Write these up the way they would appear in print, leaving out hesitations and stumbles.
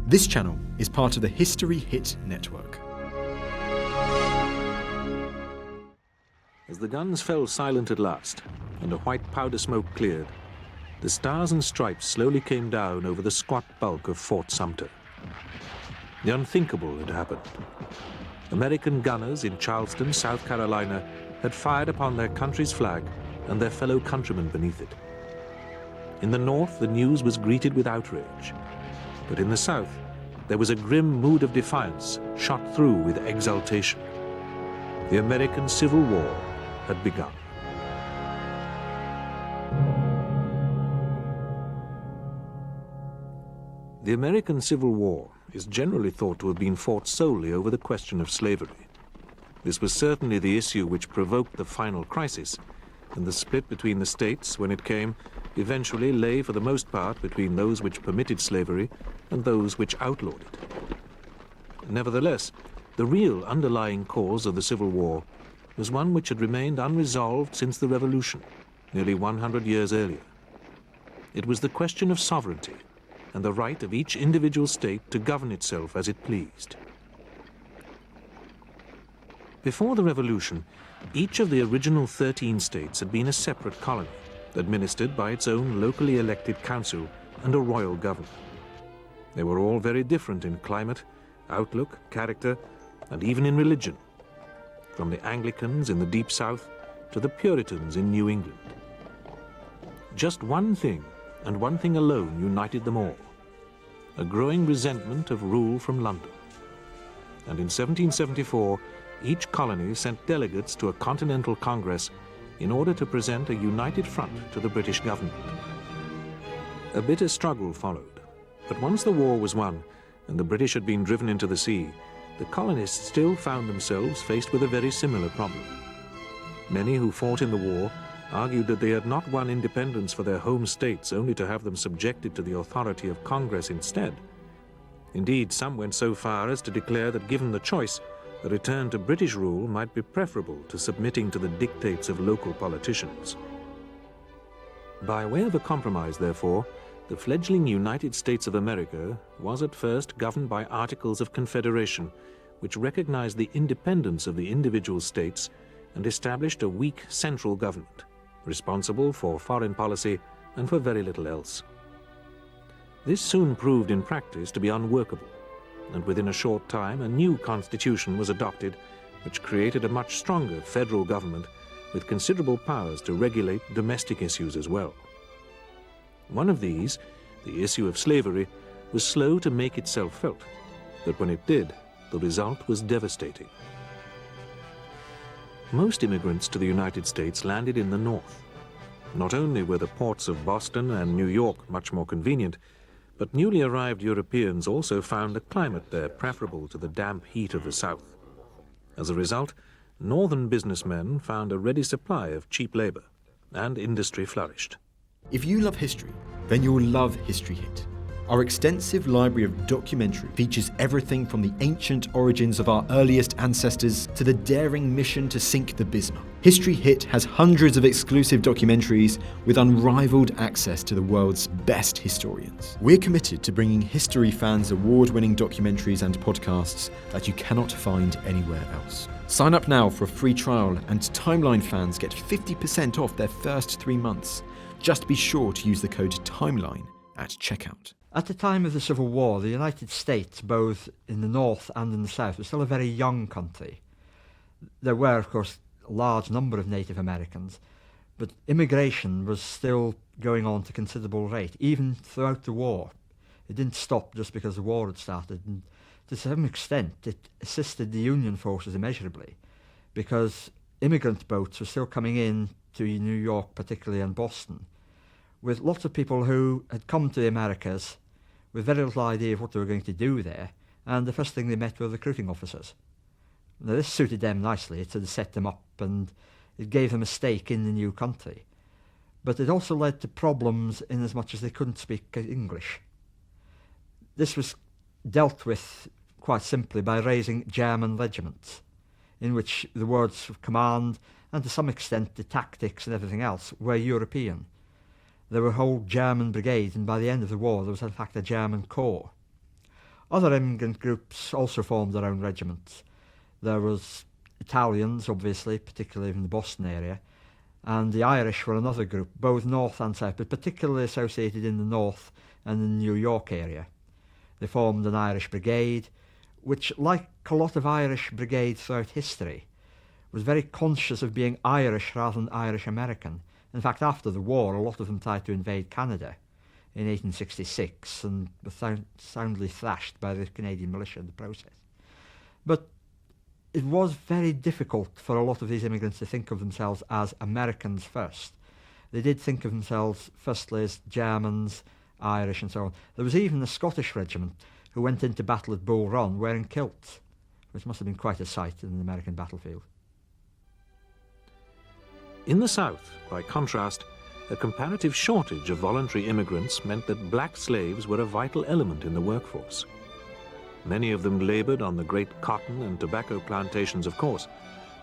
This channel is part of the History Hit network. As the guns fell silent at last, and a white powder smoke cleared, the stars and stripes slowly came down over the squat bulk of Fort Sumter. The unthinkable had happened. American gunners in Charleston, South Carolina, had fired upon their country's flag and their fellow countrymen beneath it. In the North, the news was greeted with outrage. But in the South, there was a grim mood of defiance shot through with exultation. The American Civil War had begun. The American Civil War is generally thought to have been fought solely over the question of slavery. This was certainly the issue which provoked the final crisis, and the split between the states, when it came, eventually lay for the most part between those which permitted slavery and those which outlawed it. Nevertheless, the real underlying cause of the Civil War was one which had remained unresolved since the Revolution, nearly 100 years earlier. It was the question of sovereignty and the right of each individual state to govern itself as it pleased. Before the Revolution, each of the original 13 states had been a separate colony, administered by its own locally elected council and a royal governor. They were all very different in climate, outlook, character, and even in religion, from the Anglicans in the Deep South to the Puritans in New England. Just one thing, and one thing alone, united them all: a growing resentment of rule from London. And in 1774, each colony sent delegates to a Continental Congress in order to present a united front to the British government. A bitter struggle followed, but once the war was won and the British had been driven into the sea, the colonists still found themselves faced with a very similar problem. Many who fought in the war argued that they had not won independence for their home states only to have them subjected to the authority of Congress instead. Indeed, some went so far as to declare that given the choice, a return to British rule might be preferable to submitting to the dictates of local politicians. By way of a compromise, therefore, the fledgling United States of America was at first governed by Articles of Confederation, which recognized the independence of the individual states and established a weak central government, responsible for foreign policy and for very little else. This soon proved in practice to be unworkable, and within a short time a new constitution was adopted which created a much stronger federal government with considerable powers to regulate domestic issues as well. One of these, the issue of slavery, was slow to make itself felt, but when it did, the result was devastating. Most immigrants to the United States landed in the North. Not only were the ports of Boston and New York much more convenient, but newly arrived Europeans also found the climate there preferable to the damp heat of the South. As a result, northern businessmen found a ready supply of cheap labor, and industry flourished. If you love history, then you'll love History Hit. Our extensive library of documentary features everything from the ancient origins of our earliest ancestors to the daring mission to sink the Bismarck. History Hit has hundreds of exclusive documentaries with unrivaled access to the world's best historians. We're committed to bringing history fans award-winning documentaries and podcasts that you cannot find anywhere else. Sign up now for a free trial, and Timeline fans get 50% off their first 3 months. Just be sure to use the code TIMELINE at checkout. At the time of the Civil War, the United States, both in the North and in the South, was still a very young country. There were, of course, a large number of Native Americans, but immigration was still going on at a considerable rate, even throughout the war. It didn't stop just because the war had started, and to some extent it assisted the Union forces immeasurably, because immigrant boats were still coming in to New York particularly and Boston, with lots of people who had come to the Americas with very little idea of what they were going to do there, and the first thing they met were recruiting officers. Now this suited them nicely. It sort of set them up and it gave them a stake in the new country. But it also led to problems in as much as they couldn't speak English. This was dealt with quite simply by raising German regiments, in which the words of command and to some extent the tactics and everything else were European. There were whole German brigades, and by the end of the war there was in fact a German corps. Other immigrant groups also formed their own regiments. There was Italians, obviously, particularly in the Boston area, and the Irish were another group, both north and south, but particularly associated in the north and the New York area. They formed an Irish brigade, which, like a lot of Irish brigades throughout history, was very conscious of being Irish rather than Irish-American. In fact, after the war, a lot of them tried to invade Canada in 1866 and were soundly thrashed by the Canadian militia in the process. But it was very difficult for a lot of these immigrants to think of themselves as Americans first. They did think of themselves firstly as Germans, Irish and so on. There was even a Scottish regiment who went into battle at Bull Run wearing kilts, which must have been quite a sight in an American battlefield. In the South, by contrast, a comparative shortage of voluntary immigrants meant that black slaves were a vital element in the workforce. Many of them labored on the great cotton and tobacco plantations, of course,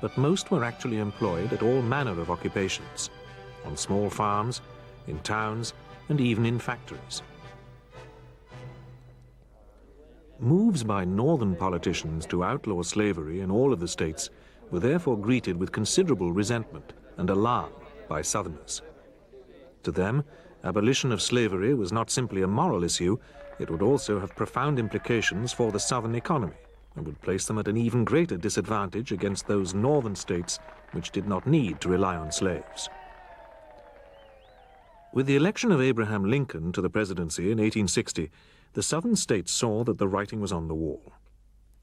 but most were actually employed at all manner of occupations, on small farms, in towns, and even in factories. Moves by northern politicians to outlaw slavery in all of the states were therefore greeted with considerable resentment and alarm by Southerners. To them, abolition of slavery was not simply a moral issue, it would also have profound implications for the Southern economy and would place them at an even greater disadvantage against those northern states which did not need to rely on slaves. With the election of Abraham Lincoln to the presidency in 1860, the Southern states saw that the writing was on the wall.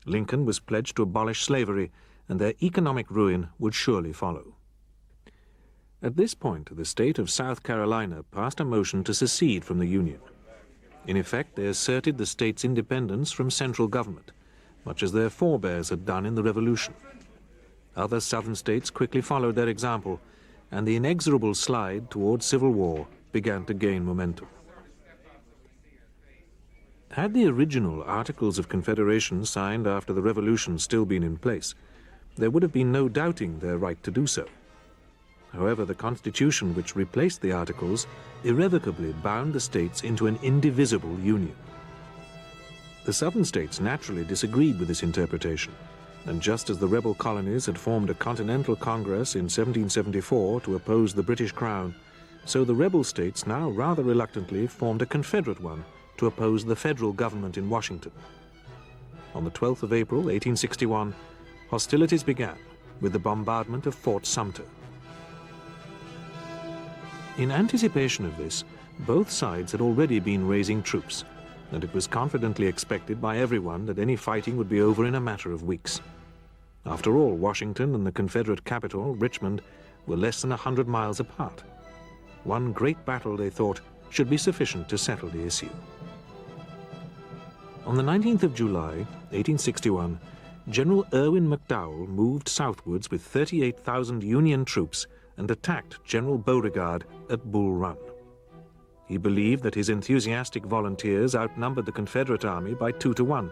Lincoln was pledged to abolish slavery, and their economic ruin would surely follow. At this point, the state of South Carolina passed a motion to secede from the Union. In effect, they asserted the state's independence from central government, much as their forebears had done in the Revolution. Other Southern states quickly followed their example, and the inexorable slide toward civil war began to gain momentum. Had the original Articles of Confederation signed after the Revolution still been in place, there would have been no doubting their right to do so. However, the Constitution which replaced the Articles irrevocably bound the states into an indivisible union. The Southern states naturally disagreed with this interpretation, and just as the rebel colonies had formed a Continental Congress in 1774 to oppose the British Crown, so the rebel states now rather reluctantly formed a Confederate one to oppose the federal government in Washington. On the 12th of April, 1861, hostilities began with the bombardment of Fort Sumter. In anticipation of this, both sides had already been raising troops, and it was confidently expected by everyone that any fighting would be over in a matter of weeks. After all, Washington and the Confederate capital, Richmond, were less than 100 miles apart. One great battle, they thought, should be sufficient to settle the issue. On the 19th of July, 1861, General Irwin McDowell moved southwards with 38,000 Union troops and attacked General Beauregard at Bull Run. He believed that his enthusiastic volunteers outnumbered the Confederate army by 2 to 1,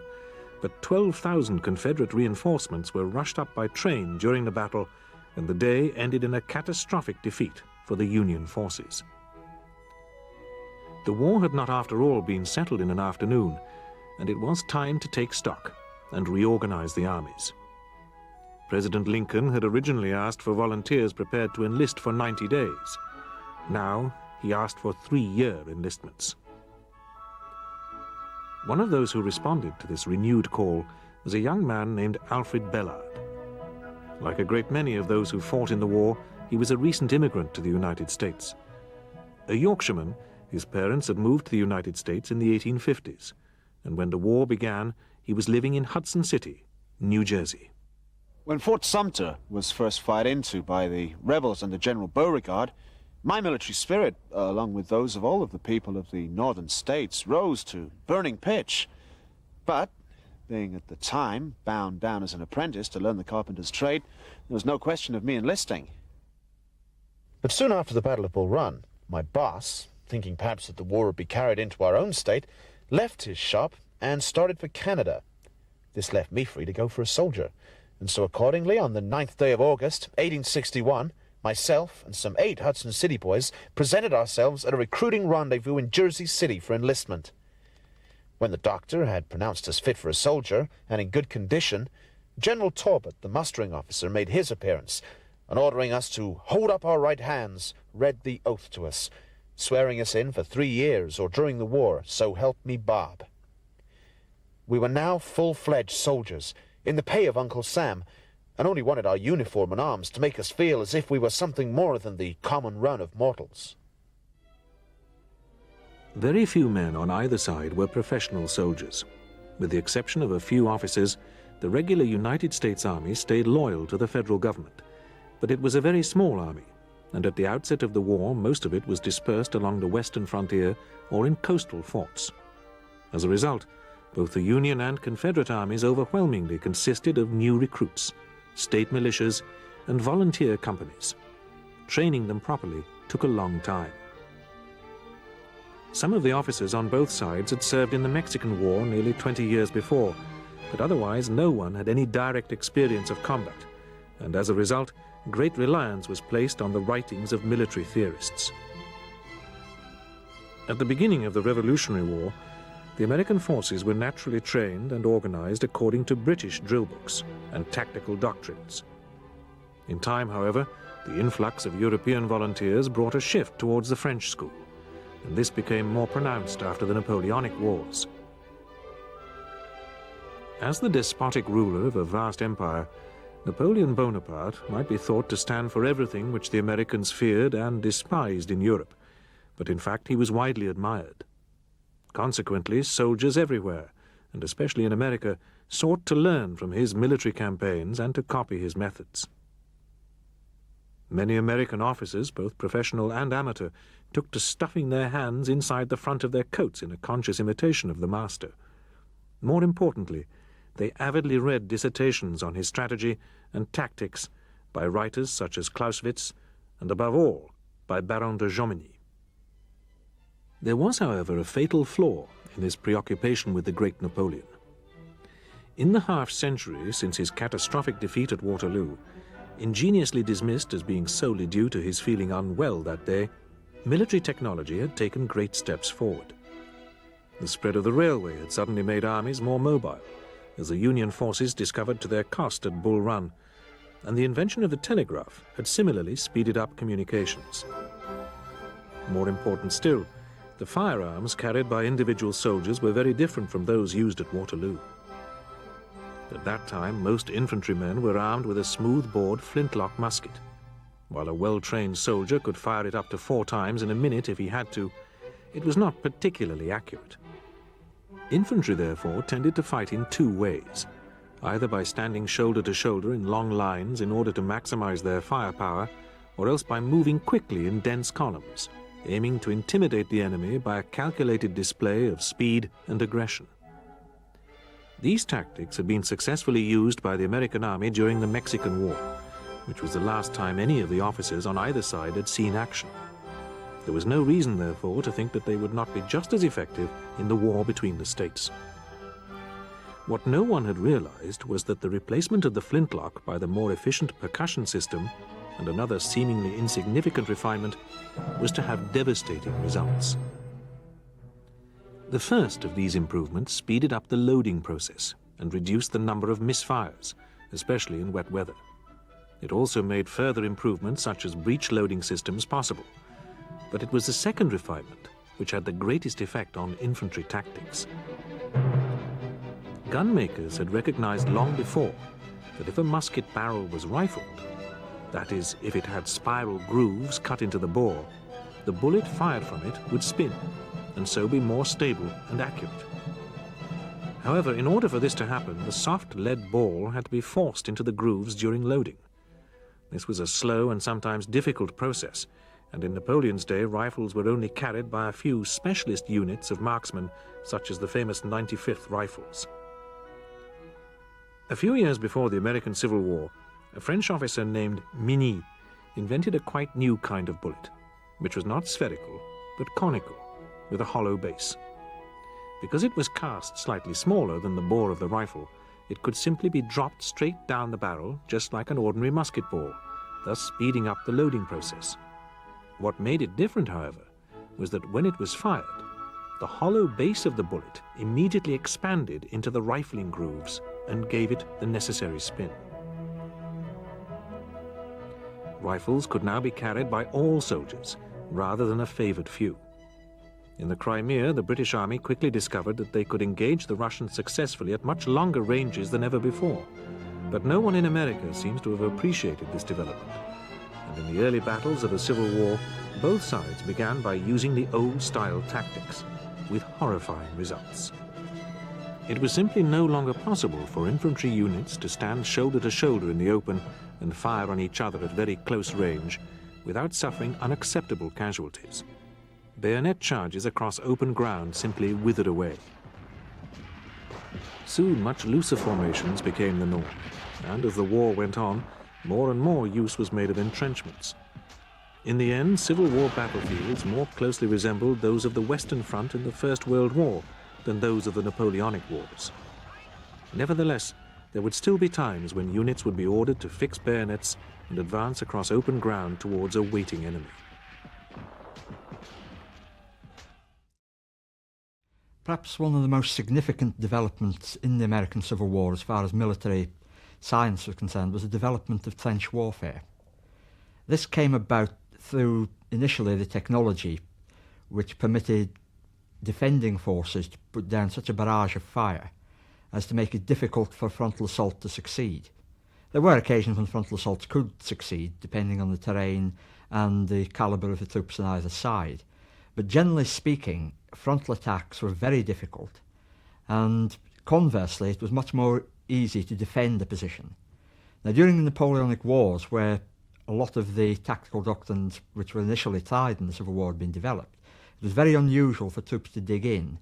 but 12,000 Confederate reinforcements were rushed up by train during the battle, and the day ended in a catastrophic defeat for the Union forces. The war had not after all been settled in an afternoon, and it was time to take stock and reorganize the armies. President Lincoln had originally asked for volunteers prepared to enlist for 90 days. Now he asked for 3-year enlistments. One of those who responded to this renewed call was a young man named Alfred Bellard. Like a great many of those who fought in the war, he was a recent immigrant to the United States. A Yorkshireman, his parents had moved to the United States in the 1850s, and when the war began, he was living in Hudson City, New Jersey. When Fort Sumter was first fired into by the rebels under General Beauregard, my military spirit, along with those of all of the people of the northern states, rose to burning pitch. But, being at the time bound down as an apprentice to learn the carpenter's trade, there was no question of me enlisting. But soon after the Battle of Bull Run, my boss, thinking perhaps that the war would be carried into our own state, left his shop and started for Canada. This left me free to go for a soldier, and so accordingly, on the 9th day of August, 1861, myself and some 8 Hudson City boys presented ourselves at a recruiting rendezvous in Jersey City for enlistment. When the doctor had pronounced us fit for a soldier and in good condition, General Talbot, the mustering officer, made his appearance, and ordering us to hold up our right hands, read the oath to us, swearing us in for 3 years or during the war, so help me Bob. We were now full-fledged soldiers, in the pay of Uncle Sam, and only wanted our uniform and arms to make us feel as if we were something more than the common run of mortals. Very few men on either side were professional soldiers. With the exception of a few officers, the regular United States Army stayed loyal to the federal government. But it was a very small army, and at the outset of the war, most of it was dispersed along the western frontier or in coastal forts. As a result, both the Union and Confederate armies overwhelmingly consisted of new recruits, state militias, and volunteer companies. Training them properly took a long time. Some of the officers on both sides had served in the Mexican War nearly 20 years before, but otherwise no one had any direct experience of combat, and as a result, great reliance was placed on the writings of military theorists. At the beginning of the Revolutionary War, the American forces were naturally trained and organized according to British drill books and tactical doctrines. In time, however, the influx of European volunteers brought a shift towards the French school, and this became more pronounced after the Napoleonic Wars. As the despotic ruler of a vast empire, Napoleon Bonaparte might be thought to stand for everything which the Americans feared and despised in Europe, but in fact he was widely admired. Consequently, soldiers everywhere, and especially in America, sought to learn from his military campaigns and to copy his methods. Many American officers, both professional and amateur, took to stuffing their hands inside the front of their coats in a conscious imitation of the master. More importantly, they avidly read dissertations on his strategy and tactics by writers such as Clausewitz, and above all, by Baron de Jomini. There was, however, a fatal flaw in his preoccupation with the great Napoleon. In the half-century since his catastrophic defeat at Waterloo, ingeniously dismissed as being solely due to his feeling unwell that day, military technology had taken great steps forward. The spread of the railway had suddenly made armies more mobile, as the Union forces discovered to their cost at Bull Run, and the invention of the telegraph had similarly speeded up communications. More important still, the firearms carried by individual soldiers were very different from those used at Waterloo. At that time, most infantrymen were armed with a smooth-bored flintlock musket. While a well-trained soldier could fire it up to 4 times in a minute if he had to, it was not particularly accurate. Infantry, therefore, tended to fight in 2 ways, either by standing shoulder to shoulder in long lines in order to maximize their firepower, or else by moving quickly in dense columns, aiming to intimidate the enemy by a calculated display of speed and aggression. These tactics had been successfully used by the American army during the Mexican War, which was the last time any of the officers on either side had seen action. There was no reason, therefore, to think that they would not be just as effective in the war between the states. What no one had realized was that the replacement of the flintlock by the more efficient percussion system, and another seemingly insignificant refinement, was to have devastating results. The first of these improvements speeded up the loading process and reduced the number of misfires, especially in wet weather. It also made further improvements such as breech loading systems possible. But it was the second refinement which had the greatest effect on infantry tactics. Gunmakers had recognized long before that if a musket barrel was rifled, that is, if it had spiral grooves cut into the bore, the bullet fired from it would spin, and so be more stable and accurate. However, in order for this to happen, the soft lead ball had to be forced into the grooves during loading. This was a slow and sometimes difficult process, and in Napoleon's day, rifles were only carried by a few specialist units of marksmen, such as the famous 95th Rifles. A few years before the American Civil War, a French officer named Mini invented a quite new kind of bullet, which was not spherical, but conical, with a hollow base. Because it was cast slightly smaller than the bore of the rifle, it could simply be dropped straight down the barrel, just like an ordinary musket ball, thus speeding up the loading process. What made it different, however, was that when it was fired, the hollow base of the bullet immediately expanded into the rifling grooves and gave it the necessary spin. Rifles could now be carried by all soldiers, rather than a favoured few. In the Crimea, the British Army quickly discovered that they could engage the Russians successfully at much longer ranges than ever before. But no one in America seems to have appreciated this development. And in the early battles of the Civil War, both sides began by using the old-style tactics, with horrifying results. It was simply no longer possible for infantry units to stand shoulder to shoulder in the open and fire on each other at very close range without suffering unacceptable casualties. Bayonet charges across open ground simply withered away. Soon much looser formations became the norm, and as the war went on, more and more use was made of entrenchments. In the end, Civil War battlefields more closely resembled those of the Western Front in the First World War than those of the Napoleonic Wars. Nevertheless, there would still be times when units would be ordered to fix bayonets and advance across open ground towards a waiting enemy. Perhaps one of the most significant developments in the American Civil War as far as military science was concerned was the development of trench warfare. This came about through initially the technology which permitted defending forces to put down such a barrage of fire as to make it difficult for frontal assault to succeed. There were occasions when frontal assaults could succeed depending on the terrain and the calibre of the troops on either side. But generally speaking, frontal attacks were very difficult, and conversely, it was much more easy to defend a position. Now, during the Napoleonic Wars, where a lot of the tactical doctrines which were initially tried in the Civil War had been developed, it was very unusual for troops to dig in.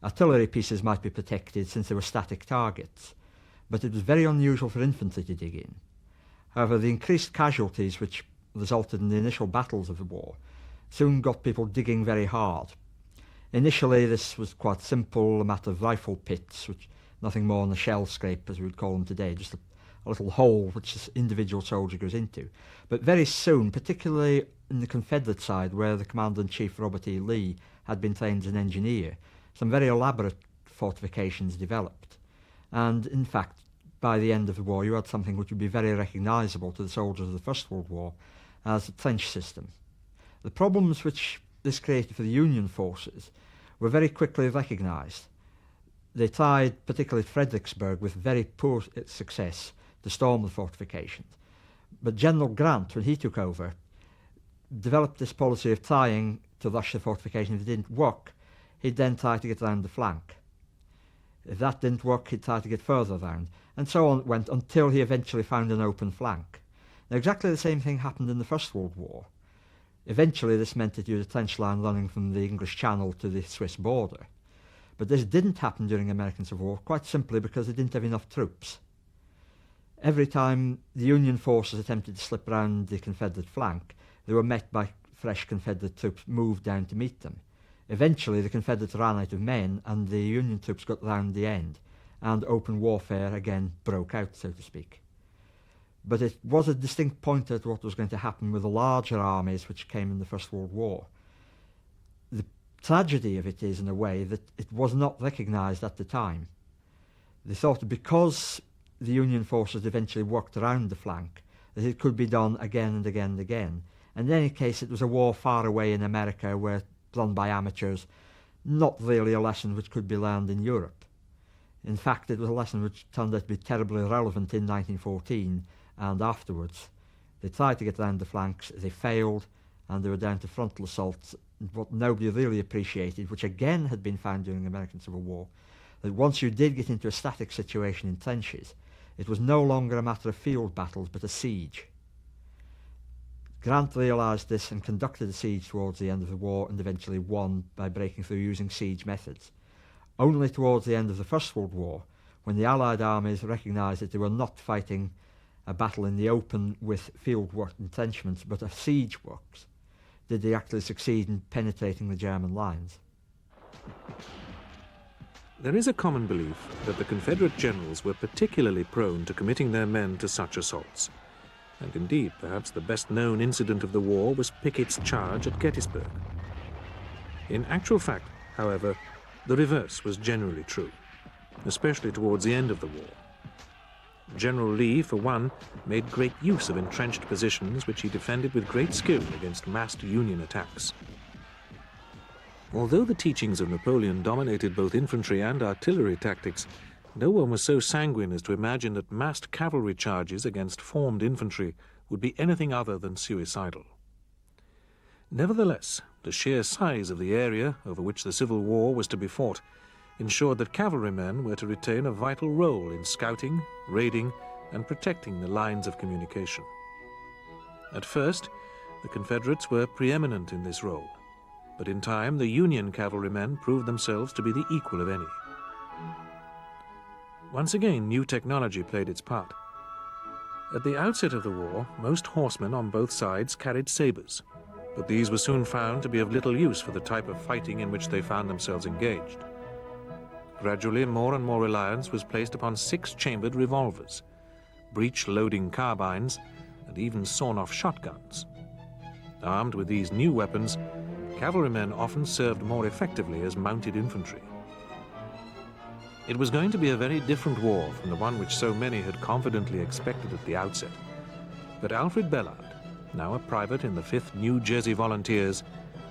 Artillery pieces might be protected since they were static targets, but it was very unusual for infantry to dig in. However, the increased casualties which resulted in the initial battles of the war soon got people digging very hard. Initially, this was quite simple, a matter of rifle pits, which nothing more than a shell scrape, as we would call them today, just a little hole which this individual soldier goes into. But very soon, particularly in the Confederate side, where the Commander-in-Chief, Robert E. Lee, had been trained as an engineer, some very elaborate fortifications developed. And in fact, by the end of the war, you had something which would be very recognisable to the soldiers of the First World War as a trench system. The problems which this created for the Union forces were very quickly recognised. They tried, particularly at Fredericksburg, with very poor success to storm the fortifications. But General Grant, when he took over, developed this policy of trying to rush the fortification. If it didn't work, he'd then try to get round the flank. If that didn't work, he'd try to get further round. And so on it went until he eventually found an open flank. Now, exactly the same thing happened in the First World War. Eventually, this meant that you had a trench line running from the English Channel to the Swiss border. But this didn't happen during the American Civil War, quite simply because they didn't have enough troops. Every time the Union forces attempted to slip round the Confederate flank, they were met by fresh Confederate troops moved down to meet them. Eventually, the Confederates ran out of men, and the Union troops got round the end, and open warfare again broke out, so to speak. But it was a distinct pointer to what was going to happen with the larger armies which came in the First World War. The tragedy of it is, in a way, that it was not recognised at the time. They thought that because the Union forces eventually worked around the flank, that it could be done again and again and again. And in any case, it was a war far away in America, where run by amateurs, not really a lesson which could be learned in Europe. In fact, it was a lesson which turned out to be terribly relevant in 1914 and afterwards. They tried to get round the flanks, they failed, and they were down to frontal assaults, what nobody really appreciated, which again had been found during the American Civil War, that once you did get into a static situation in trenches, it was no longer a matter of field battles, but a siege. Grant realised this and conducted a siege towards the end of the war, and eventually won by breaking through using siege methods. Only towards the end of the First World War, when the Allied armies recognised that they were not fighting a battle in the open with field work entrenchments, but a siege works, did they actually succeed in penetrating the German lines. There is a common belief that the Confederate generals were particularly prone to committing their men to such assaults. And indeed, perhaps the best-known incident of the war was Pickett's charge at Gettysburg. In actual fact, However, the reverse was generally true, especially towards the end of the war. General Lee, for one, made great use of entrenched positions which he defended with great skill against massed Union attacks. Although the teachings of Napoleon dominated both infantry and artillery tactics, no one was so sanguine as to imagine that massed cavalry charges against formed infantry would be anything other than suicidal. Nevertheless, the sheer size of the area over which the Civil War was to be fought ensured that cavalrymen were to retain a vital role in scouting, raiding, and protecting the lines of communication. At first, the Confederates were preeminent in this role, but in time the Union cavalrymen proved themselves to be the equal of any. Once again, new technology played its part. At the outset of the war, most horsemen on both sides carried sabers, but these were soon found to be of little use for the type of fighting in which they found themselves engaged. Gradually, more and more reliance was placed upon six-chambered revolvers, breech-loading carbines, and even sawn-off shotguns. Armed with these new weapons, cavalrymen often served more effectively as mounted infantry. It was going to be a very different war from the one which so many had confidently expected at the outset. But Alfred Bellard, now a private in the 5th New Jersey Volunteers,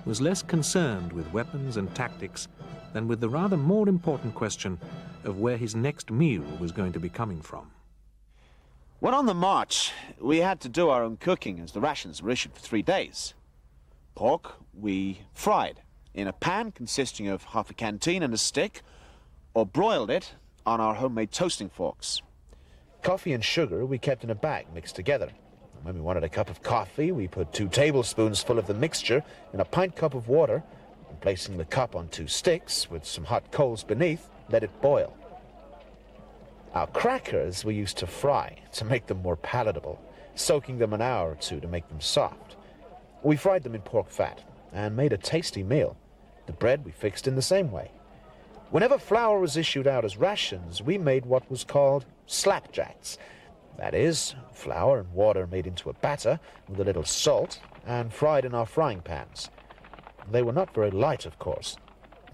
was less concerned with weapons and tactics than with the rather more important question of where his next meal was going to be coming from. When on the march, we had to do our own cooking as the rations were issued for 3 days. Pork we fried in a pan consisting of half a canteen and a stick, or broiled it on our homemade toasting forks. Coffee and sugar we kept in a bag mixed together. When we wanted a cup of coffee, we put 2 tablespoons full of the mixture in a pint cup of water, and placing the cup on 2 sticks with some hot coals beneath, let it boil. Our crackers we used to fry to make them more palatable, soaking them an hour or 2 to make them soft. We fried them in pork fat and made a tasty meal. The bread we fixed in the same way. Whenever flour was issued out as rations, we made what was called slapjacks. That is, flour and water made into a batter with a little salt and fried in our frying pans. They were not very light, of course,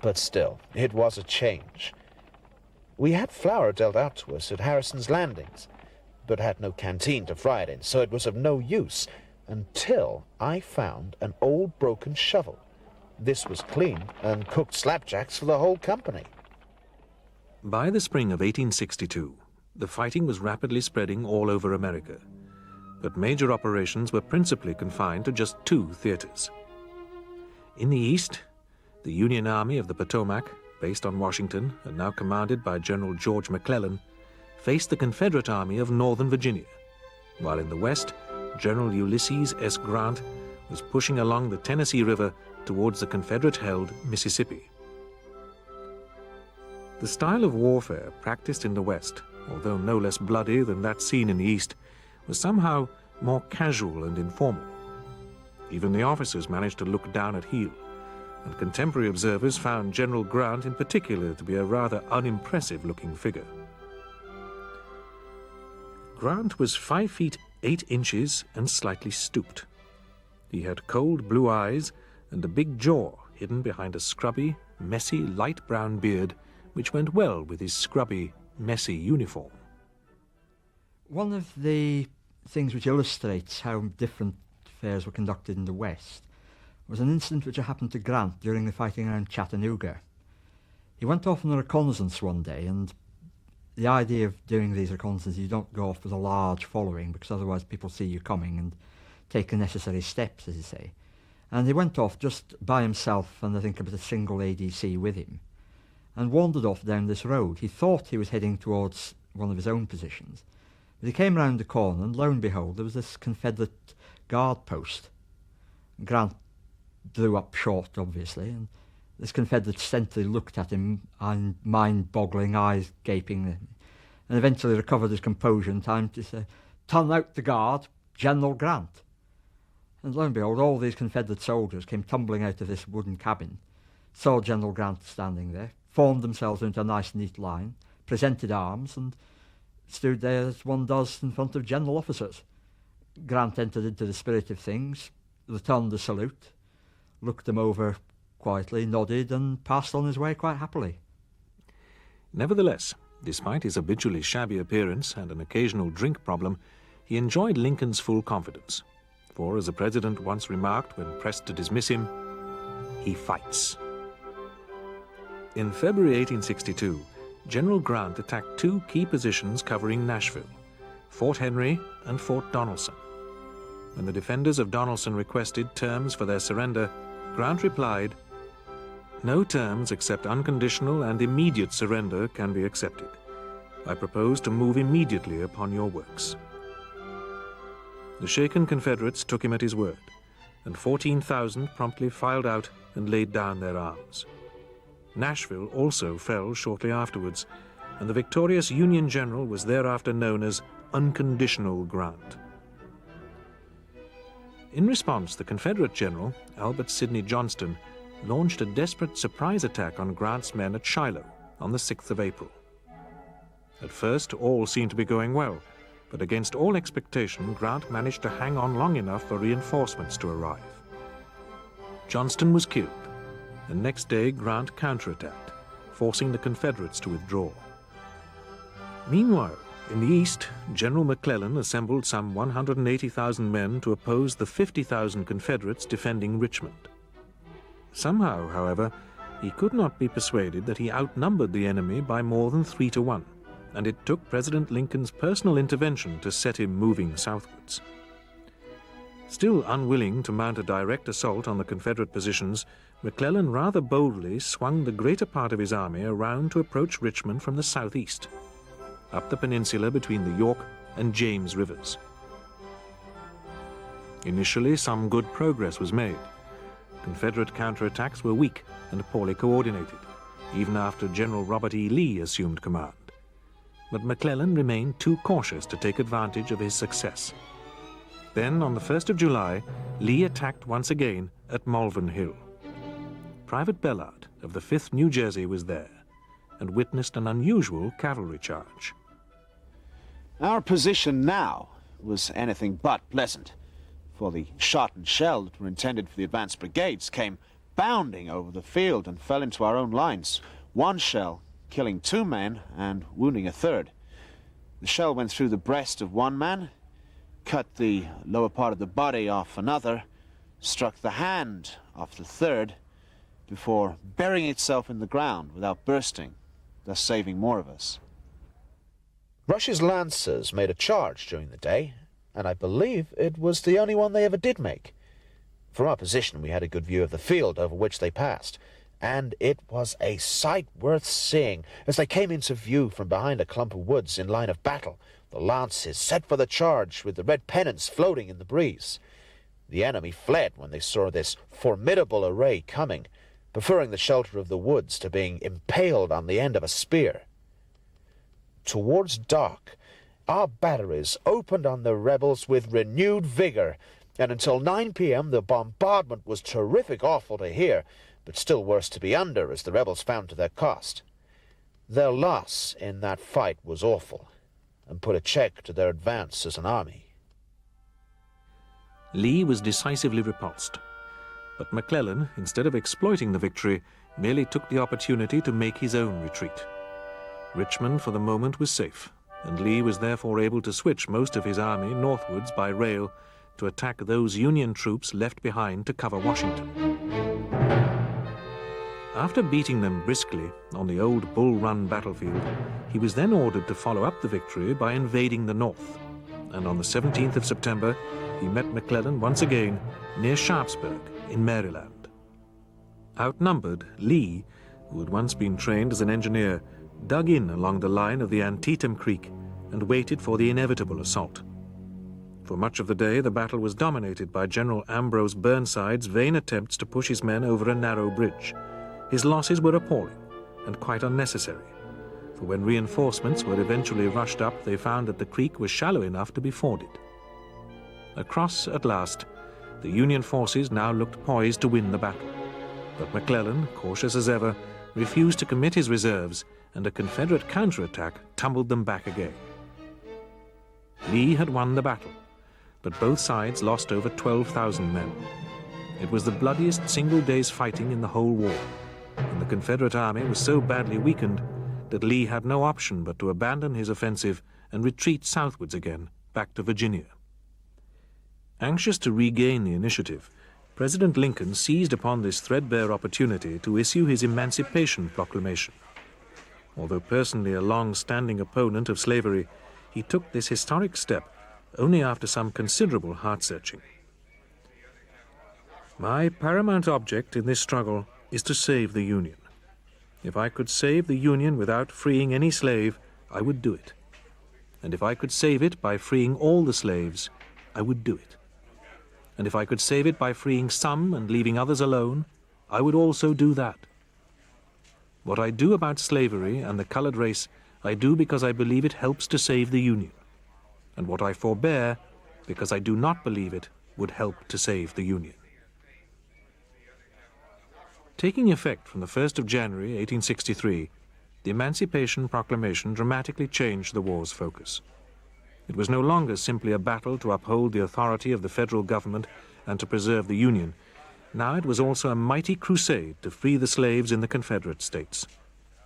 but still, it was a change. We had flour dealt out to us at Harrison's Landings, but had no canteen to fry it in, so it was of no use until I found an old broken shovel. This was cleaned and cooked slapjacks for the whole company. By the spring of 1862, the fighting was rapidly spreading all over America, but major operations were principally confined to just 2 theaters. In the east, the Union Army of the Potomac, based on Washington and now commanded by General George McClellan, faced the Confederate Army of Northern Virginia, while in the west, General Ulysses S. Grant was pushing along the Tennessee River towards the Confederate-held Mississippi. The style of warfare practiced in the west, although no less bloody than that seen in the east, was somehow more casual and informal. Even the officers managed to look down at heel, and contemporary observers found General Grant in particular to be a rather unimpressive-looking figure. Grant was 5 feet 8 inches and slightly stooped. He had cold blue eyes and a big jaw hidden behind a scrubby, messy, light brown beard which went well with his scrubby, messy uniform. One of the things which illustrates how different affairs were conducted in the West was an incident which happened to Grant during the fighting around Chattanooga. He went off on a reconnaissance one day, and the idea of doing these reconnaissances, you don't go off with a large following because otherwise people see you coming and take the necessary steps, as you say. And he went off just by himself, and I think about a single ADC with him, and wandered off down this road. He thought he was heading towards one of his own positions, but he came round the corner, and lo and behold, there was this Confederate guard post. Grant drew up short, obviously, and this Confederate sentry looked at him, and mind-boggling eyes gaping, and eventually recovered his composure in time to say, "Turn out the guard, General Grant." And lo and behold, all these Confederate soldiers came tumbling out of this wooden cabin, saw General Grant standing there, formed themselves into a nice neat line, presented arms, and stood there as one does in front of general officers. Grant entered into the spirit of things, returned the salute, looked them over quietly nodded and passed on his way quite happily. Nevertheless, despite his habitually shabby appearance and an occasional drink problem, he enjoyed Lincoln's full confidence. For, as the president once remarked when pressed to dismiss him, he fights. In February 1862, General Grant attacked two key positions covering Nashville, Fort Henry and Fort Donelson. When the defenders of Donelson requested terms for their surrender, Grant replied, "No terms except unconditional and immediate surrender can be accepted. I propose to move immediately upon your works." The shaken Confederates took him at his word, and 14,000 promptly filed out and laid down their arms. Nashville also fell shortly afterwards, and the victorious Union general was thereafter known as Unconditional Grant. In response, the Confederate general, Albert Sidney Johnston, launched a desperate surprise attack on Grant's men at Shiloh on the 6th of April. At first, all seemed to be going well, but against all expectation, Grant managed to hang on long enough for reinforcements to arrive. Johnston was killed, and next day Grant counterattacked, forcing the Confederates to withdraw. Meanwhile, in the east, General McClellan assembled some 180,000 men to oppose the 50,000 Confederates defending Richmond. Somehow, however, he could not be persuaded that he outnumbered the enemy by more than 3 to 1, and it took President Lincoln's personal intervention to set him moving southwards. Still unwilling to mount a direct assault on the Confederate positions, McClellan rather boldly swung the greater part of his army around to approach Richmond from the southeast, up the peninsula between the York and James rivers. Initially, some good progress was made. Confederate counterattacks were weak and poorly coordinated, even after General Robert E. Lee assumed command. But McClellan remained too cautious to take advantage of his success. Then, on the 1st of July, Lee attacked once again at Malvern Hill. Private Bellard of the 5th New Jersey was there and witnessed an unusual cavalry charge. Our position now was anything but pleasant, for the shot and shell that were intended for the advanced brigades came bounding over the field and fell into our own lines, one shell killing 2 men and wounding a 3rd. The shell went through the breast of one man, cut the lower part of the body off another, struck the hand off the 3rd, before burying itself in the ground without bursting, thus saving more of us. Rush's Lancers made a charge during the day, and I believe it was the only one they ever did make. From our position we had a good view of the field over which they passed, and it was a sight worth seeing as they came into view from behind a clump of woods in line of battle, the lances set for the charge with the red pennants floating in the breeze. The enemy fled when they saw this formidable array coming, preferring the shelter of the woods to being impaled on the end of a spear. Towards dark, our batteries opened on the rebels with renewed vigor, and until 9 p.m. the bombardment was terrific awful to hear, but still worse to be under, as the rebels found to their cost. Their loss in that fight was awful, and put a check to their advance as an army. Lee was decisively repulsed, but McClellan, instead of exploiting the victory, merely took the opportunity to make his own retreat. Richmond for the moment was safe, and Lee was therefore able to switch most of his army northwards by rail to attack those Union troops left behind to cover Washington. After beating them briskly on the old Bull Run battlefield, he was then ordered to follow up the victory by invading the north, and on the 17th of September he met McClellan once again near Sharpsburg in Maryland. Outnumbered, Lee, who had once been trained as an engineer, dug in along the line of the Antietam Creek and waited for the inevitable assault. For much of the day, the battle was dominated by General Ambrose Burnside's vain attempts to push his men over a narrow bridge. His losses were appalling and quite unnecessary, for when reinforcements were eventually rushed up, they found that the creek was shallow enough to be forded. Across at last, the Union forces now looked poised to win the battle, but McClellan, cautious as ever, refused to commit his reserves, and a Confederate counterattack tumbled them back again. Lee had won the battle, but both sides lost over 12,000 men. It was the bloodiest single day's fighting in the whole war, and the Confederate army was so badly weakened that Lee had no option but to abandon his offensive and retreat southwards again, back to Virginia. Anxious to regain the initiative, President Lincoln seized upon this threadbare opportunity to issue his Emancipation Proclamation. Although personally a long-standing opponent of slavery, he took this historic step only after some considerable heart-searching. My paramount object in this struggle is to save the Union. If I could save the Union without freeing any slave, I would do it. And if I could save it by freeing all the slaves, I would do it. And if I could save it by freeing some and leaving others alone, I would also do that. What I do about slavery and the colored race, I do because I believe it helps to save the Union. And what I forbear, because I do not believe it would help to save the Union. Taking effect from the 1st of January, 1863, the Emancipation Proclamation dramatically changed the war's focus. It was no longer simply a battle to uphold the authority of the federal government and to preserve the Union. Now it was also a mighty crusade to free the slaves in the Confederate States.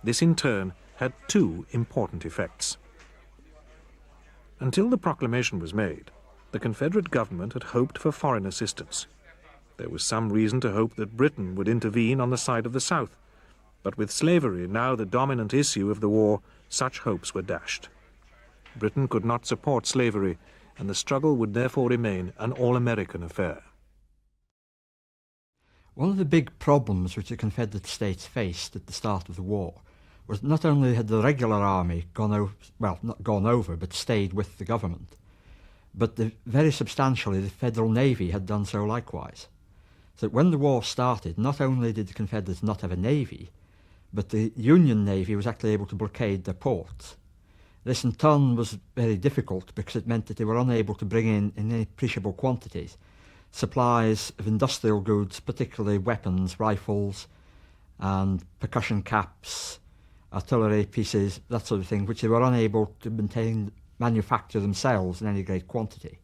This, in turn, had two important effects. Until the proclamation was made, the Confederate government had hoped for foreign assistance. There was some reason to hope that Britain would intervene on the side of the South, but with slavery now the dominant issue of the war, such hopes were dashed. Britain could not support slavery, and the struggle would therefore remain an all-American affair. One of the big problems which the Confederate States faced at the start of the war was not only had the regular army not gone over, but stayed with the government, but very substantially the Federal Navy had done so likewise. So that when the war started, not only did the Confederates not have a navy, but the Union Navy was actually able to blockade their ports. This in turn was very difficult because it meant that they were unable to bring in any appreciable quantities supplies of industrial goods, particularly weapons, rifles, and percussion caps, artillery pieces, that sort of thing, which they were unable to manufacture themselves in any great quantity.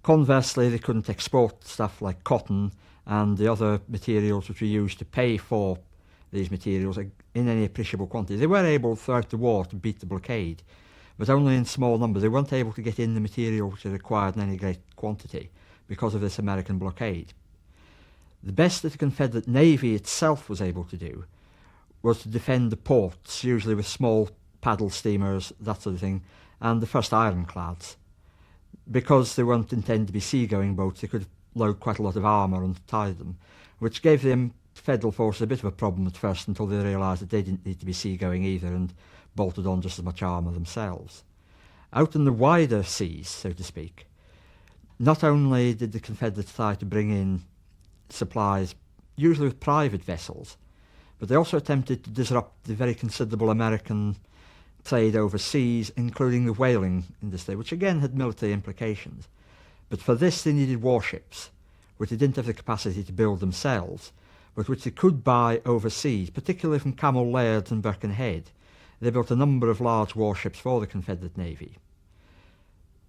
Conversely, they couldn't export stuff like cotton and the other materials which were used to pay for these materials in any appreciable quantity. They were able throughout the war to beat the blockade, but only in small numbers. They weren't able to get in the material which they required in any great quantity because of this American blockade. The best that the Confederate Navy itself was able to do was to defend the ports, usually with small paddle steamers, that sort of thing, and the first ironclads. Because they weren't intended to be seagoing boats, they could load quite a lot of armour and tie them, which gave them Federal forces a bit of a problem at first until they realised that they didn't need to be seagoing either and bolted on just as much armour themselves. Out in the wider seas, so to speak, not only did the Confederates try to bring in supplies, usually with private vessels, but they also attempted to disrupt the very considerable American trade overseas, including the whaling industry, which again had military implications. But for this they needed warships, which they didn't have the capacity to build themselves, but which they could buy overseas, particularly from Camel Laird and Birkenhead. They built a number of large warships for the Confederate Navy.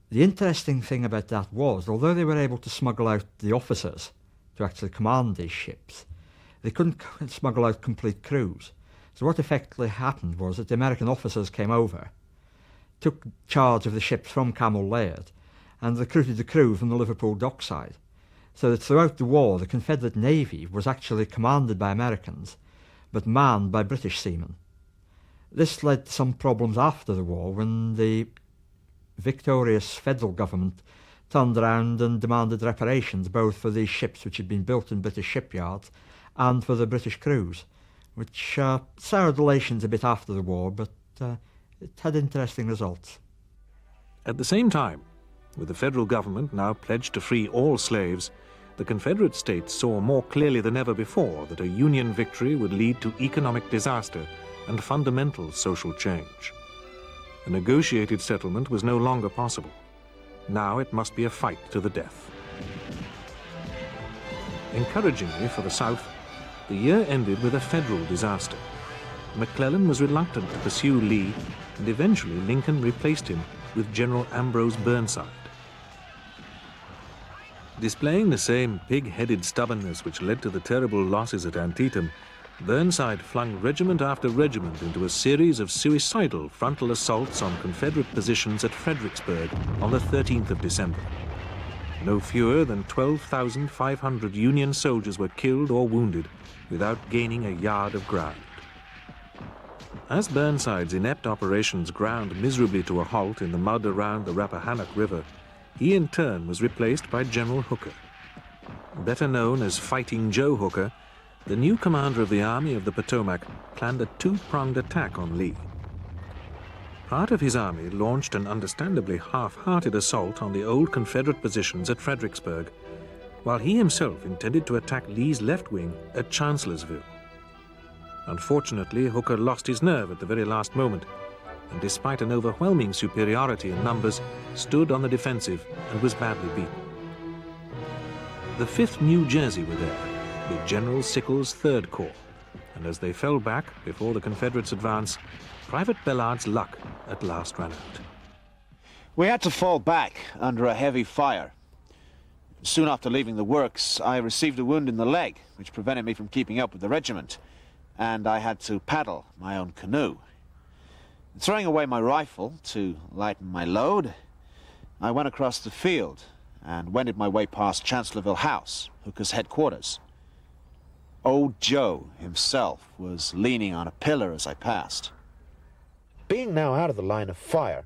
The interesting thing about that was, although they were able to smuggle out the officers to actually command these ships, they couldn't smuggle out complete crews. So what effectively happened was that the American officers came over, took charge of the ships from Camel Laird, and recruited the crew from the Liverpool dockside. So that throughout the war, the Confederate Navy was actually commanded by Americans, but manned by British seamen. This led to some problems after the war when the victorious federal government turned around and demanded reparations both for these ships which had been built in British shipyards and for the British crews, which soured relations a bit after the war, but it had interesting results. At the same time, with the federal government now pledged to free all slaves, the Confederate States saw more clearly than ever before that a Union victory would lead to economic disaster and fundamental social change. A negotiated settlement was no longer possible. Now it must be a fight to the death. Encouragingly for the South, the year ended with a federal disaster. McClellan was reluctant to pursue Lee, and eventually Lincoln replaced him with General Ambrose Burnside. Displaying the same pig-headed stubbornness which led to the terrible losses at Antietam, Burnside flung regiment after regiment into a series of suicidal frontal assaults on Confederate positions at Fredericksburg on the 13th of December. No fewer than 12,500 Union soldiers were killed or wounded without gaining a yard of ground. As Burnside's inept operations ground miserably to a halt in the mud around the Rappahannock River, he in turn was replaced by General Hooker. Better known as Fighting Joe Hooker, the new commander of the Army of the Potomac planned a two-pronged attack on Lee. Part of his army launched an understandably half-hearted assault on the old Confederate positions at Fredericksburg, while he himself intended to attack Lee's left wing at Chancellorsville. Unfortunately, Hooker lost his nerve at the very last moment, and despite an overwhelming superiority in numbers, stood on the defensive and was badly beaten. The 5th New Jersey were there, with General Sickles' 3rd Corps, and as they fell back before the Confederates' advance, Private Bellard's luck at last ran out. We had to fall back under a heavy fire. Soon after leaving the works, I received a wound in the leg, which prevented me from keeping up with the regiment, and I had to paddle my own canoe. Throwing away my rifle to lighten my load, I went across the field and wended my way past Chancellorsville House, Hooker's headquarters. Old Joe himself was leaning on a pillar as I passed. Being now out of the line of fire,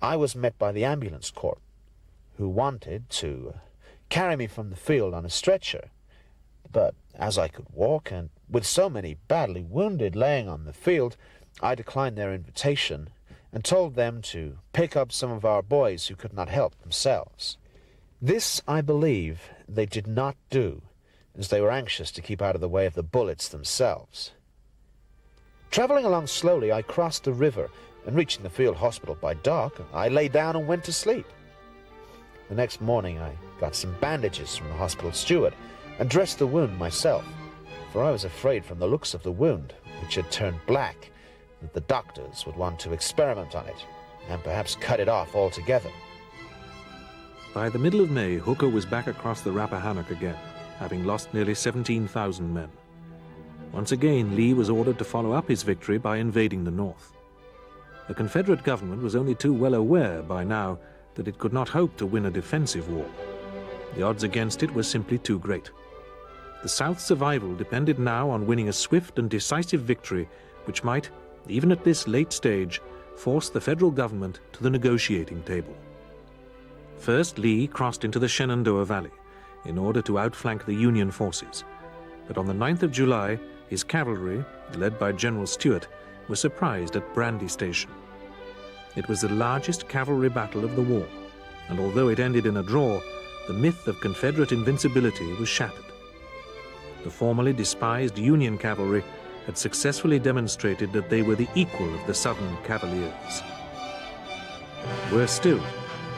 I was met by the ambulance corps, who wanted to carry me from the field on a stretcher. But as I could walk, and with so many badly wounded laying on the field, I declined their invitation and told them to pick up some of our boys who could not help themselves. This, I believe, they did not do, as they were anxious to keep out of the way of the bullets themselves. Traveling along slowly, I crossed the river, and reaching the field hospital by dark, I lay down and went to sleep. The next morning, I got some bandages from the hospital steward and dressed the wound myself, for I was afraid from the looks of the wound, which had turned black, that the doctors would want to experiment on it and perhaps cut it off altogether. By the middle of May, Hooker was back across the Rappahannock again, having lost nearly 17,000 men. Once again, Lee was ordered to follow up his victory by invading the North. The Confederate government was only too well aware by now that it could not hope to win a defensive war. The odds against it were simply too great. The South's survival depended now on winning a swift and decisive victory which might, even at this late stage, force the federal government to the negotiating table. First, Lee crossed into the Shenandoah Valley in order to outflank the Union forces. But on the 9th of July, his cavalry, led by General Stuart, were surprised at Brandy Station. It was the largest cavalry battle of the war, and although it ended in a draw, the myth of Confederate invincibility was shattered. The formerly despised Union cavalry had successfully demonstrated that they were the equal of the Southern Cavaliers. Worse still,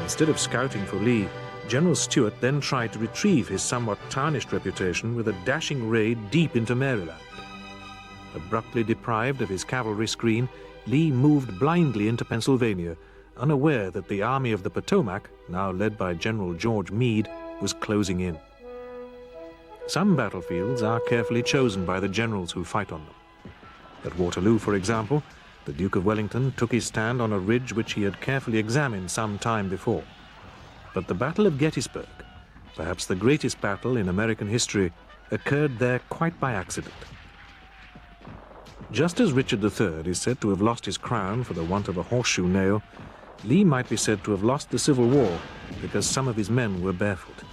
instead of scouting for Lee, General Stuart then tried to retrieve his somewhat tarnished reputation with a dashing raid deep into Maryland. Abruptly deprived of his cavalry screen, Lee moved blindly into Pennsylvania, unaware that the Army of the Potomac, now led by General George Meade, was closing in. Some battlefields are carefully chosen by the generals who fight on them. At Waterloo, for example, the Duke of Wellington took his stand on a ridge which he had carefully examined some time before. But the Battle of Gettysburg, perhaps the greatest battle in American history, occurred there quite by accident. Just as Richard III is said to have lost his crown for the want of a horseshoe nail, Lee might be said to have lost the Civil War because some of his men were barefoot.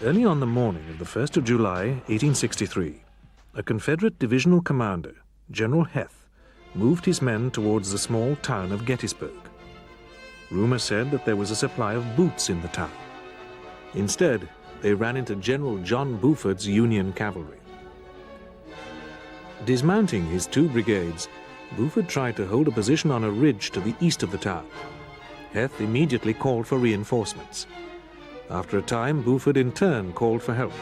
Early on the morning of the 1st of July, 1863, a Confederate divisional commander, General Heth, moved his men towards the small town of Gettysburg. Rumor said that there was a supply of boots in the town. Instead, they ran into General John Buford's Union cavalry. Dismounting his 2 brigades, Buford tried to hold a position on a ridge to the east of the town. Heth immediately called for reinforcements. After a time, Buford in turn called for help,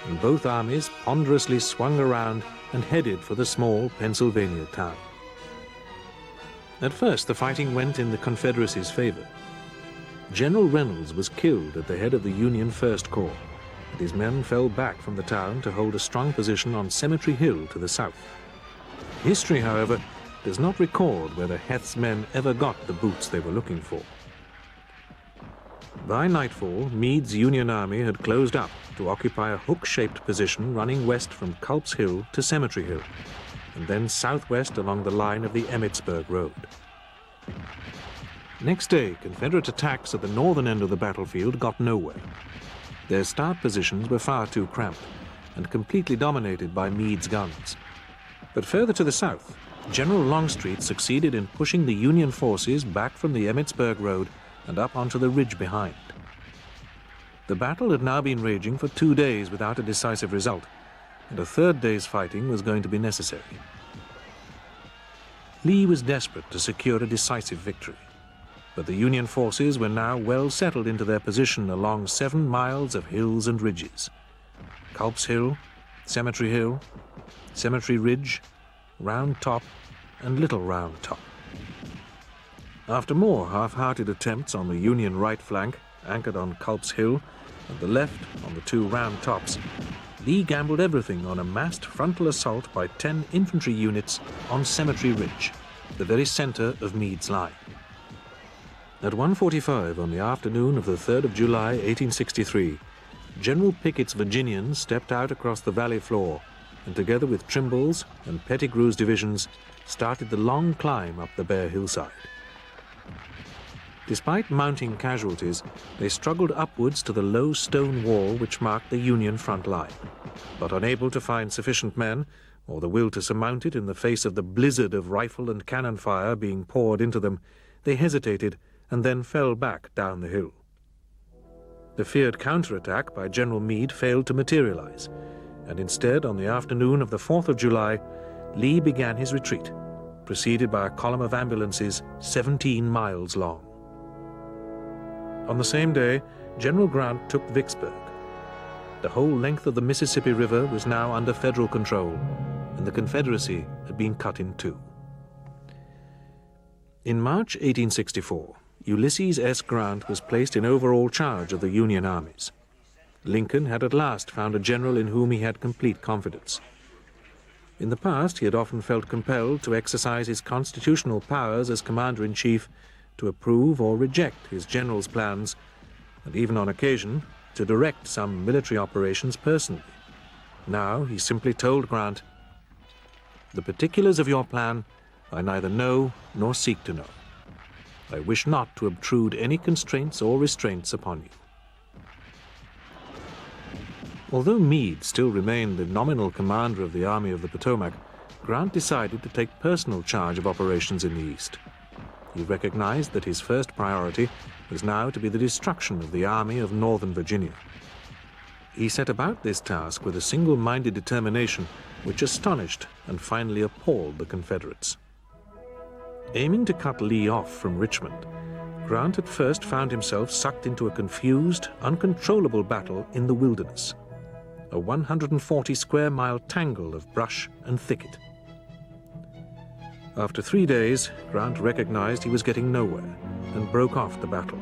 and both armies ponderously swung around and headed for the small Pennsylvania town. At first, the fighting went in the Confederacy's favor. General Reynolds was killed at the head of the Union First Corps, and his men fell back from the town to hold a strong position on Cemetery Hill to the south. History, however, does not record whether Heth's men ever got the boots they were looking for. By nightfall, Meade's Union army had closed up to occupy a hook-shaped position running west from Culp's Hill to Cemetery Hill, and then southwest along the line of the Emmitsburg Road. Next day, Confederate attacks at the northern end of the battlefield got nowhere. Their start positions were far too cramped and completely dominated by Meade's guns. But further to the south, General Longstreet succeeded in pushing the Union forces back from the Emmitsburg Road and up onto the ridge behind. The battle had now been raging for 2 days without a decisive result, and a third day's fighting was going to be necessary. Lee was desperate to secure a decisive victory, but the Union forces were now well settled into their position along 7 miles of hills and ridges. Culp's Hill, Cemetery Hill, Cemetery Ridge, Round Top, and Little Round Top. After more half-hearted attempts on the Union right flank, anchored on Culp's Hill, and the left on the 2 round tops, Lee gambled everything on a massed frontal assault by 10 infantry units on Cemetery Ridge, the very center of Meade's line. At 1:45 on the afternoon of the 3rd of July, 1863, General Pickett's Virginians stepped out across the valley floor and, together with Trimble's and Pettigrew's divisions, started the long climb up the bare hillside. Despite mounting casualties, they struggled upwards to the low stone wall which marked the Union front line. But unable to find sufficient men, or the will to surmount it in the face of the blizzard of rifle and cannon fire being poured into them, they hesitated and then fell back down the hill. The feared counterattack by General Meade failed to materialize, and instead, on the afternoon of the 4th of July, Lee began his retreat, preceded by a column of ambulances 17 miles long. On the same day, General Grant took Vicksburg. The whole length of the Mississippi River was now under federal control, and the Confederacy had been cut in two. In March 1864, Ulysses S. Grant was placed in overall charge of the Union armies. Lincoln had at last found a general in whom he had complete confidence. In the past, he had often felt compelled to exercise his constitutional powers as commander-in-chief to approve or reject his general's plans, and even on occasion to direct some military operations personally. Now he simply told Grant, "The particulars of your plan I neither know nor seek to know. I wish not to obtrude any constraints or restraints upon you." Although Meade still remained the nominal commander of the Army of the Potomac, Grant decided to take personal charge of operations in the East. He recognized that his first priority was now to be the destruction of the Army of Northern Virginia. He set about this task with a single-minded determination which astonished and finally appalled the Confederates. Aiming to cut Lee off from Richmond, Grant at first found himself sucked into a confused, uncontrollable battle in the wilderness, a 140-square-mile tangle of brush and thicket. After 3 days, Grant recognized he was getting nowhere and broke off the battle.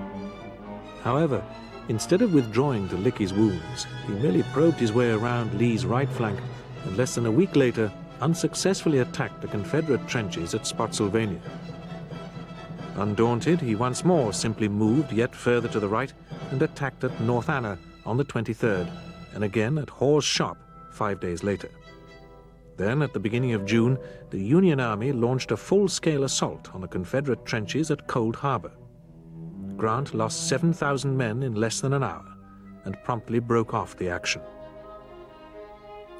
However, instead of withdrawing to lick his wounds, he merely probed his way around Lee's right flank and less than a week later unsuccessfully attacked the Confederate trenches at Spotsylvania. Undaunted, he once more simply moved yet further to the right and attacked at North Anna on the 23rd, and again at Hawes Shop 5 days later. Then, at the beginning of June, the Union Army launched a full-scale assault on the Confederate trenches at Cold Harbor. Grant lost 7,000 men in less than an hour and promptly broke off the action.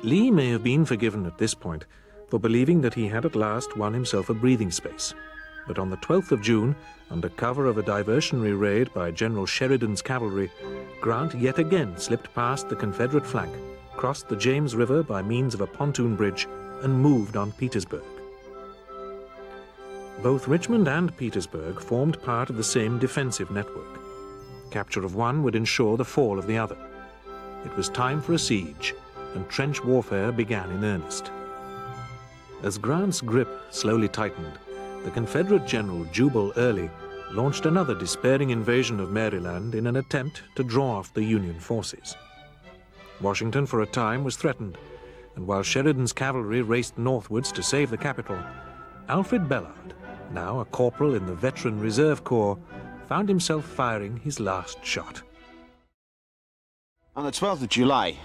Lee may have been forgiven at this point for believing that he had at last won himself a breathing space. But on the 12th of June, under cover of a diversionary raid by General Sheridan's cavalry, Grant yet again slipped past the Confederate flank, crossed the James River by means of a pontoon bridge, and moved on Petersburg. Both Richmond and Petersburg formed part of the same defensive network. Capture of one would ensure the fall of the other. It was time for a siege, and trench warfare began in earnest. As Grant's grip slowly tightened, the Confederate general Jubal Early launched another despairing invasion of Maryland in an attempt to draw off the Union forces. Washington, for a time, was threatened, and while Sheridan's cavalry raced northwards to save the capital, Alfred Bellard, now a corporal in the veteran Reserve Corps, found himself firing his last shot. On the 12th of July,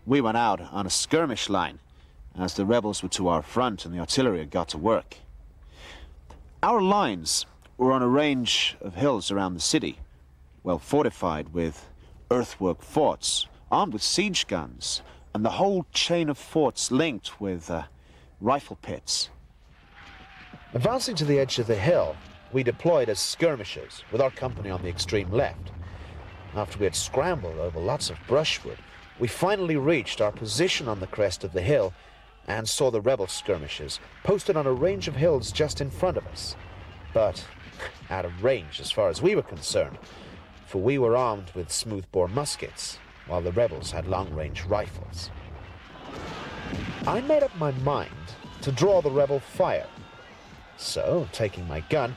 we went out on a skirmish line as the rebels were to our front and the artillery had got to work. Our lines were on a range of hills around the city, well fortified with earthwork forts, armed with siege guns, and the whole chain of forts linked with rifle pits. Advancing to the edge of the hill, we deployed as skirmishers with our company on the extreme left. After we had scrambled over lots of brushwood, we finally reached our position on the crest of the hill and saw the rebel skirmishers posted on a range of hills just in front of us. But out of range as far as we were concerned, for we were armed with smoothbore muskets, while the rebels had long-range rifles. I made up my mind to draw the rebel fire. So, taking my gun,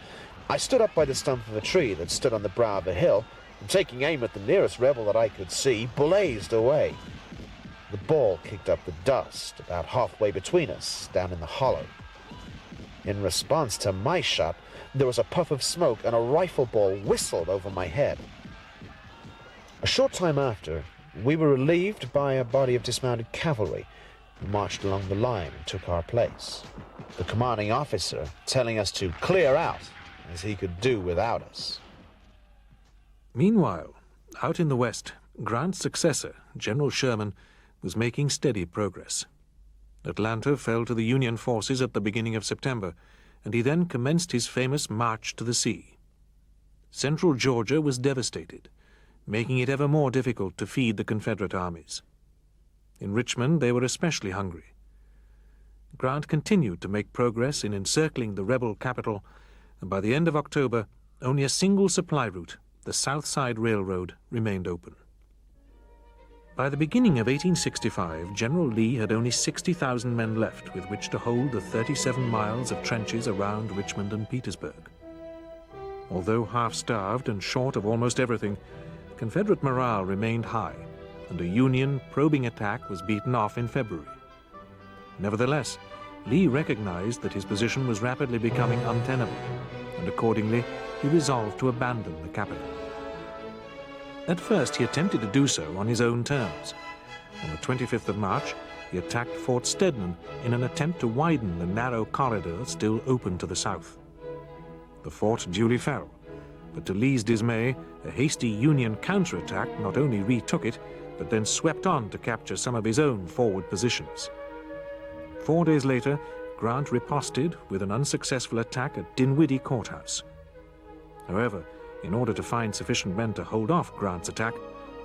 I stood up by the stump of a tree that stood on the brow of a hill, and taking aim at the nearest rebel that I could see, blazed away. The ball kicked up the dust about halfway between us, down in the hollow. In response to my shot, there was a puff of smoke and a rifle ball whistled over my head. A short time after, we were relieved by a body of dismounted cavalry who marched along the line and took our place, the commanding officer telling us to clear out, as he could do without us. Meanwhile, out in the west, Grant's successor, General Sherman, was making steady progress. Atlanta fell to the Union forces at the beginning of September, and he then commenced his famous march to the sea. Central Georgia was devastated, making it ever more difficult to feed the Confederate armies. In Richmond, they were especially hungry. Grant continued to make progress in encircling the rebel capital, and by the end of October, only a single supply route, the South Side Railroad, remained open. By the beginning of 1865, General Lee had only 60,000 men left with which to hold the 37 miles of trenches around Richmond and Petersburg. Although half-starved and short of almost everything, Confederate morale remained high, and a Union probing attack was beaten off in February. Nevertheless, Lee recognized that his position was rapidly becoming untenable, and accordingly, he resolved to abandon the capital. At first, he attempted to do so on his own terms. On the 25th of March, he attacked Fort Stedman in an attempt to widen the narrow corridor still open to the south. The fort duly fell, but to Lee's dismay, a hasty Union counterattack not only retook it, but then swept on to capture some of his own forward positions. 4 days later, Grant riposted with an unsuccessful attack at Dinwiddie Courthouse. However, in order to find sufficient men to hold off Grant's attack,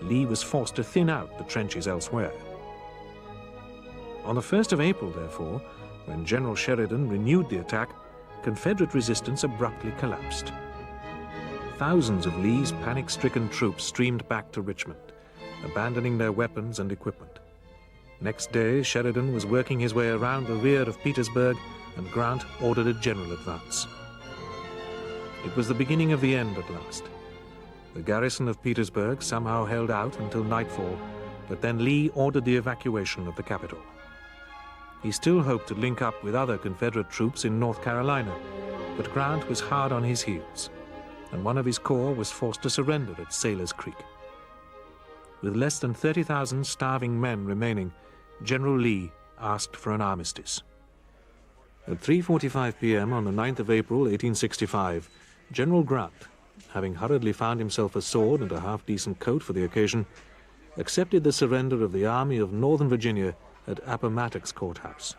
Lee was forced to thin out the trenches elsewhere. On the 1st of April, therefore, when General Sheridan renewed the attack, Confederate resistance abruptly collapsed. Thousands of Lee's panic-stricken troops streamed back to Richmond, abandoning their weapons and equipment. Next day, Sheridan was working his way around the rear of Petersburg, and Grant ordered a general advance. It was the beginning of the end at last. The garrison of Petersburg somehow held out until nightfall, but then Lee ordered the evacuation of the capital. He still hoped to link up with other Confederate troops in North Carolina, but Grant was hard on his heels, and one of his corps was forced to surrender at Sailor's Creek. With less than 30,000 starving men remaining, General Lee asked for an armistice. At 3:45 p.m. on the 9th of April, 1865, General Grant, having hurriedly found himself a sword and a half-decent coat for the occasion, accepted the surrender of the Army of Northern Virginia at Appomattox Courthouse.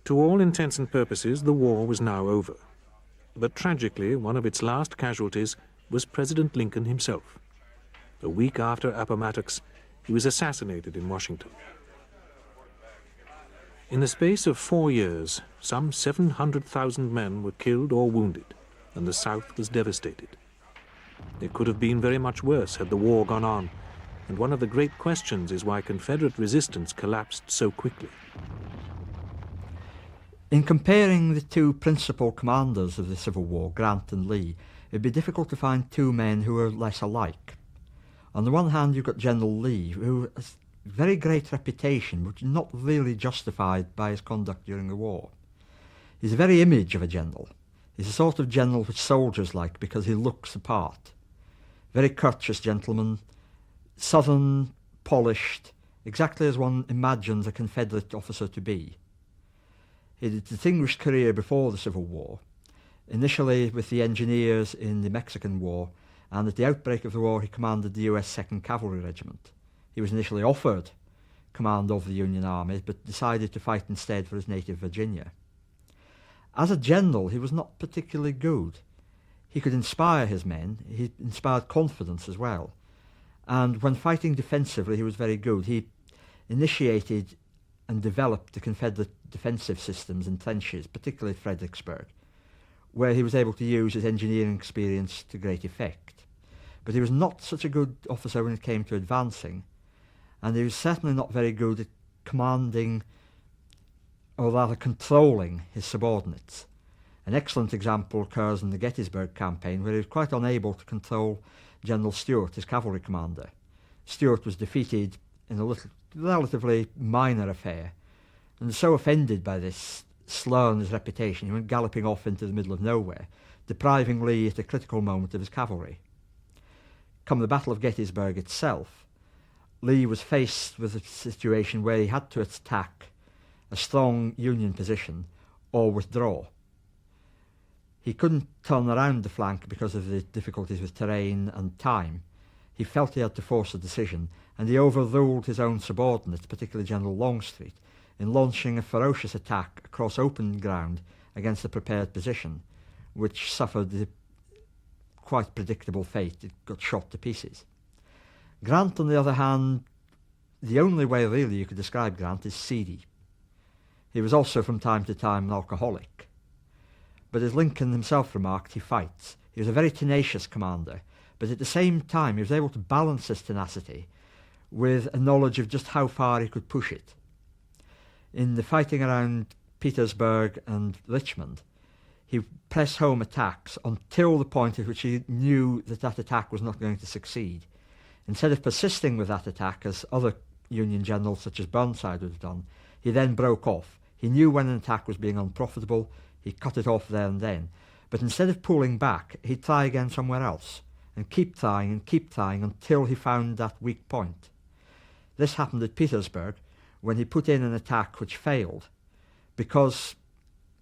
To all intents and purposes, the war was now over. But tragically, one of its last casualties was President Lincoln himself. A week after Appomattox, he was assassinated in Washington. In the space of 4 years, some 700,000 men were killed or wounded, and the South was devastated. It could have been very much worse had the war gone on, and one of the great questions is why Confederate resistance collapsed so quickly. In comparing the two principal commanders of the Civil War, Grant and Lee, it'd be difficult to find two men who are less alike. On the one hand, you've got General Lee, who has a very great reputation, which is not really justified by his conduct during the war. He's the very image of a general. He's the sort of general which soldiers like because he looks the part. Very courteous gentleman, southern, polished, exactly as one imagines a Confederate officer to be. He had a distinguished career before the Civil War, initially with the engineers in the Mexican War, and at the outbreak of the war he commanded the US 2nd Cavalry Regiment. He was initially offered command of the Union Army, but decided to fight instead for his native Virginia. As a general, he was not particularly good. He could inspire his men, he inspired confidence as well, and when fighting defensively he was very good. He initiated and developed the Confederate defensive systems in trenches, particularly at Fredericksburg, where he was able to use his engineering experience to great effect. But he was not such a good officer when it came to advancing, and he was certainly not very good at commanding, or rather controlling, his subordinates. An excellent example occurs in the Gettysburg campaign, where he was quite unable to control General Stuart, his cavalry commander. Stuart was defeated in a relatively minor affair, and so offended by this slur on his reputation, he went galloping off into the middle of nowhere, depriving Lee at a critical moment of his cavalry. Come the Battle of Gettysburg itself, Lee was faced with a situation where he had to attack a strong Union position or withdraw. He couldn't turn around the flank because of the difficulties with terrain and time. He felt he had to force a decision, and he overruled his own subordinates, particularly General Longstreet, in launching a ferocious attack across open ground against a prepared position, which suffered the quite predictable fate. It got shot to pieces. Grant, on the other hand, the only way really you could describe Grant is seedy. He was also from time to time an alcoholic. But as Lincoln himself remarked, he fights. He was a very tenacious commander, but at the same time he was able to balance his tenacity with a knowledge of just how far he could push it. In the fighting around Petersburg and Richmond, he pressed home attacks until the point at which he knew that that attack was not going to succeed. Instead of persisting with that attack, as other Union generals such as Burnside would have done, he then broke off. He knew when an attack was being unprofitable, he cut it off there and then. But instead of pulling back, he'd try again somewhere else, and keep trying until he found that weak point. This happened at Petersburg, when he put in an attack which failed, because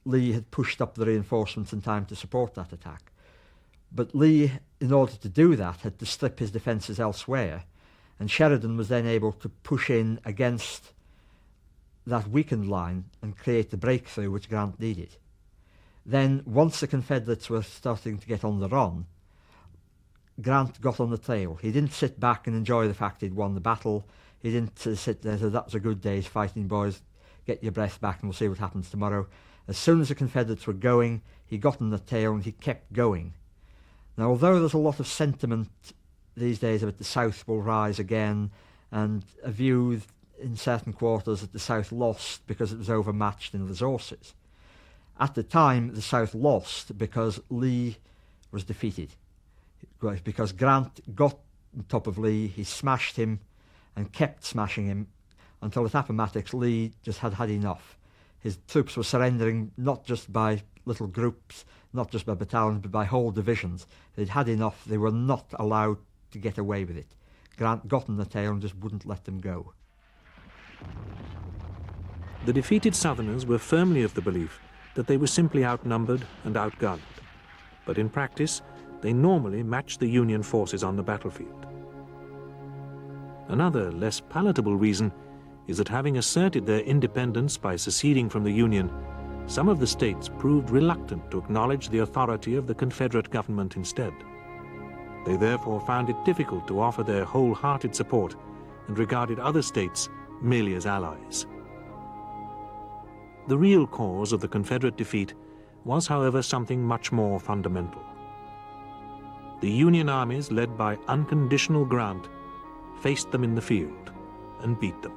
Lee had pushed up the reinforcements in time to support that attack. But Lee, in order to do that, had to strip his defences elsewhere, and Sheridan was then able to push in against that weakened line and create the breakthrough which Grant needed. Then, once the Confederates were starting to get on the run, Grant got on the trail. He didn't sit back and enjoy the fact he'd won the battle. He didn't sit there and say, that was a good day's fighting, boys, get your breath back and we'll see what happens tomorrow. As soon as the Confederates were going, he got on the tail and he kept going. Now, although there's a lot of sentiment these days about the South will rise again, and a view in certain quarters that the South lost because it was overmatched in resources, at the time the South lost because Lee was defeated. Because Grant got on top of Lee, he smashed him and kept smashing him until at Appomattox Lee just had enough. His troops were surrendering not just by little groups, not just by battalions, but by whole divisions. They'd had enough. They were not allowed to get away with it. Grant got on the tail and just wouldn't let them go. The defeated Southerners were firmly of the belief that they were simply outnumbered and outgunned, but in practice they normally matched the Union forces on the battlefield. Another, less palatable reason is that having asserted their independence by seceding from the Union, some of the states proved reluctant to acknowledge the authority of the Confederate government instead. They therefore found it difficult to offer their wholehearted support and regarded other states merely as allies. The real cause of the Confederate defeat was, however, something much more fundamental. The Union armies, led by unconditional Grant, faced them in the field and beat them.